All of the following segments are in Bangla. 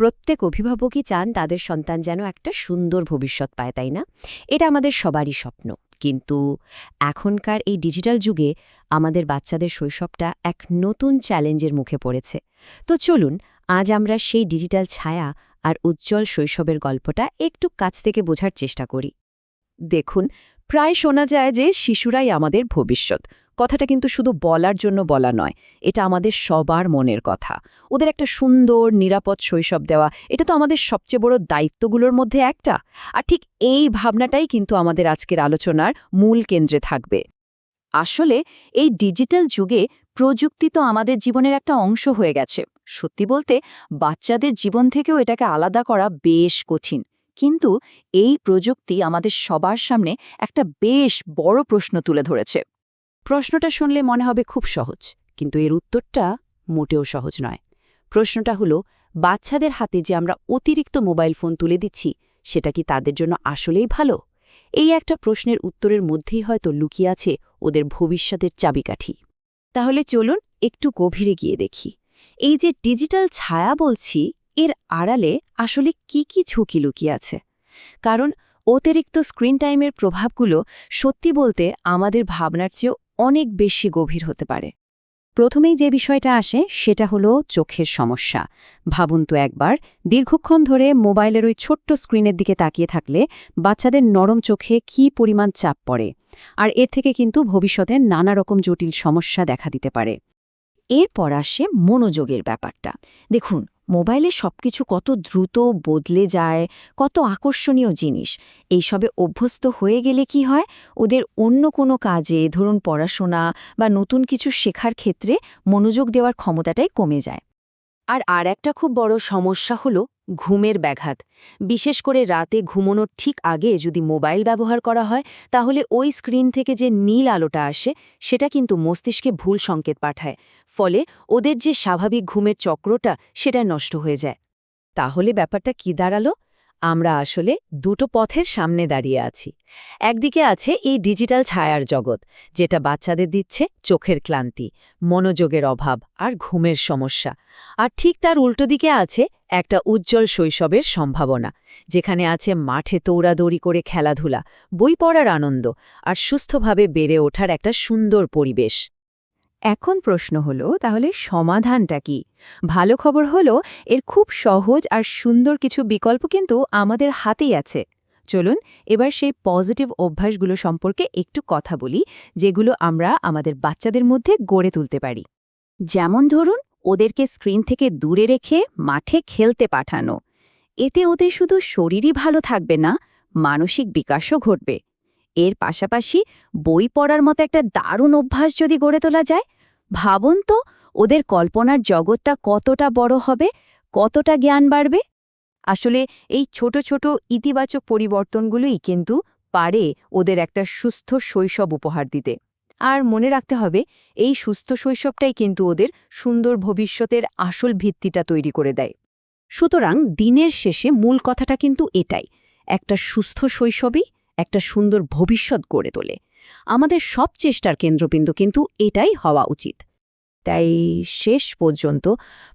প্রত্যেক অভিভাবকই চান তাদের সন্তান যেন একটা সুন্দর ভবিষ্যৎ পায়, তাই না? এটা আমাদের সবারই স্বপ্ন। কিন্তু এখনকার এই ডিজিটাল যুগে আমাদের বাচ্চাদের শৈশবটা এক নতুন চ্যালেঞ্জের মুখে পড়েছে। তো চলুন আজ আমরা সেই ডিজিটাল ছায়া আর উজ্জ্বল শৈশবের গল্পটা একটু কাছ থেকে বোঝার চেষ্টা করি। দেখুন, প্রায় শোনা যায় যে শিশুরাই আমাদের ভবিষ্যৎ। কথাটা কিন্তু শুধু বলার জন্য বলা নয়, এটা আমাদের সবার মনের কথা। ওদের একটা সুন্দর নিরাপদ শৈশব দেওয়া, এটা তো আমাদের সবচেয়ে বড় দায়িত্বগুলোর মধ্যে একটা। আর ঠিক এই ভাবনাটাই কিন্তু আমাদের আজকের আলোচনার মূল কেন্দ্রে থাকবে। আসলে এই ডিজিটাল যুগে প্রযুক্তি তো আমাদের জীবনের একটা অংশ হয়ে গেছে। সত্যি বলতে বাচ্চাদের জীবন থেকেও এটাকে আলাদা করা বেশ কঠিন। কিন্তু এই প্রযুক্তি আমাদের সবার সামনে একটা বেশ বড় প্রশ্ন তুলে ধরেছে। প্রশ্নটা শুনলে মনে হবে খুব সহজ, কিন্তু এর উত্তরটা মোটেও সহজ নয়। প্রশ্নটা হলো, বাচ্চাদের হাতে যে আমরা অতিরিক্ত মোবাইল ফোন তুলে দিচ্ছি, সেটা কি তাদের জন্য আসলেই ভালো? এই একটা প্রশ্নের উত্তরের মধ্যেই হয়তো লুকিয়ে আছে ওদের ভবিষ্যতের চাবিকাঠি। তাহলে চলুন একটু গভীরে গিয়ে দেখি, এই যে ডিজিটাল ছায়া বলছি, এর আড়ালে আসলে কি কি ঝুঁকি লুকিয়ে আছে। কারণ অতিরিক্ত স্ক্রিন টাইমের প্রভাবগুলো সত্যি বলতে আমাদের ভাবনার চেয়েও অনেক বেশি গভীর হতে পারে। প্রথমেই যে বিষয়টা আসে সেটা হলো চোখের সমস্যা। ভাবুন তো একবার, দীর্ঘক্ষণ ধরে মোবাইলের ওই ছোট্ট স্ক্রিনের দিকে তাকিয়ে থাকলে বাচ্চাদের নরম চোখে কী পরিমাণ চাপ পড়ে। আর এর থেকে কিন্তু ভবিষ্যতে নানা রকম জটিল সমস্যা দেখা দিতে পারে। এরপর আসে মনোযোগের ব্যাপারটা। দেখুন, মোবাইলে সবকিছু কত দ্রুত বদলে যায়, কত আকর্ষণীয় জিনিস। এইসবে অভ্যস্ত হয়ে গেলে কি হয়, ওদের অন্য কোনো কাজে, ধরুন পড়াশোনা বা নতুন কিছু শেখার ক্ষেত্রে মনোযোগ দেওয়ার ক্ষমতাটাই কমে যায়। আর একটা খুব বড় সমস্যা হলো ঘুমের ব্যাঘাত। বিশেষ করে রাতে ঘুমানোর ঠিক আগে যদি মোবাইল ব্যবহার করা হয়, তাহলে ওই স্ক্রিন থেকে যে নীল আলোটা আসে, সেটা কিন্তু মস্তিষ্কে ভুল সংকেত পাঠায়। ফলে ওদের যে স্বাভাবিক ঘুমের চক্রটা, সেটা নষ্ট হয়ে যায়। তাহলে ব্যাপারটা কি দাঁড়ালো? আমরা আসলে দুটো পথের সামনে দাঁড়িয়ে আছি। একদিকে আছে এই ডিজিটাল ছায়ার জগৎ, যেটা বাচ্চাদের দিচ্ছে চোখের ক্লান্তি, মনোযোগের অভাব আর ঘুমের সমস্যা। আর ঠিক তার উল্টো দিকে আছে একটা উজ্জ্বল শৈশবের সম্ভাবনা, যেখানে আছে মাঠে দৌড়াদৌড়ি করে খেলাধুলা, বই পড়ার আনন্দ আর সুস্থভাবে বেড়ে ওঠার একটা সুন্দর পরিবেশ। এখন প্রশ্ন হলো, তাহলে সমাধানটা কি? ভালো খবর হলো, এর খুব সহজ আর সুন্দর কিছু বিকল্প কিন্তু আমাদের হাতেই আছে। চলুন এবার সেই পজিটিভ অভ্যাসগুলো সম্পর্কে একটু কথা বলি, যেগুলো আমরা আমাদের বাচ্চাদের মধ্যে গড়ে তুলতে পারি। যেমন ধরুন, ওদেরকে স্ক্রিন থেকে দূরে রেখে মাঠে খেলতে পাঠানো। এতে ওদের শুধু শরীরই ভালো থাকবে না, মানসিক বিকাশও ঘটবে। এর পাশাপাশি বই পড়ার মতো একটা দারুণ অভ্যাস যদি গড়ে তোলা যায়, ভাবুন তো ওদের কল্পনার জগৎটা কতটা বড় হবে, কতটা জ্ঞান বাড়বে। আসলে এই ছোট ছোট ইতিবাচক পরিবর্তনগুলোই কিন্তু পারে ওদের একটা সুস্থ শৈশব উপহার দিতে। আর মনে রাখতে হবে, এই সুস্থ শৈশবটাই কিন্তু ওদের সুন্দর ভবিষ্যতের আসল ভিত্তিটা তৈরি করে দেয়। সুতরাং দিনের শেষে মূল কথাটা কিন্তু এটাই, একটা সুস্থ শৈশবই একটা সুন্দর ভবিষ্যৎ গড়ে তোলে। আমাদের সব চেষ্টার কেন্দ্রবিন্দু কিন্তু এটাই হওয়া উচিত। তাই শেষ পর্যন্ত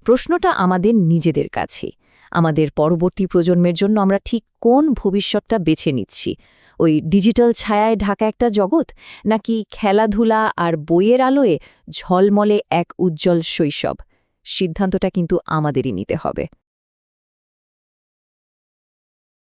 প্রশ্নটা আমাদের নিজেদের কাছে, আমাদের পরবর্তী প্রজন্মের জন্য আমরা ঠিক কোন ভবিষ্যৎটা বেছে নিচ্ছি? ওই ডিজিটাল ছায়ায় ঢাকা একটা জগৎ, নাকি খেলাধুলা আর বইয়ের আলোয় ঝলমলে এক উজ্জ্বল শৈশব? সিদ্ধান্তটা কিন্তু আমাদেরই নিতে হবে।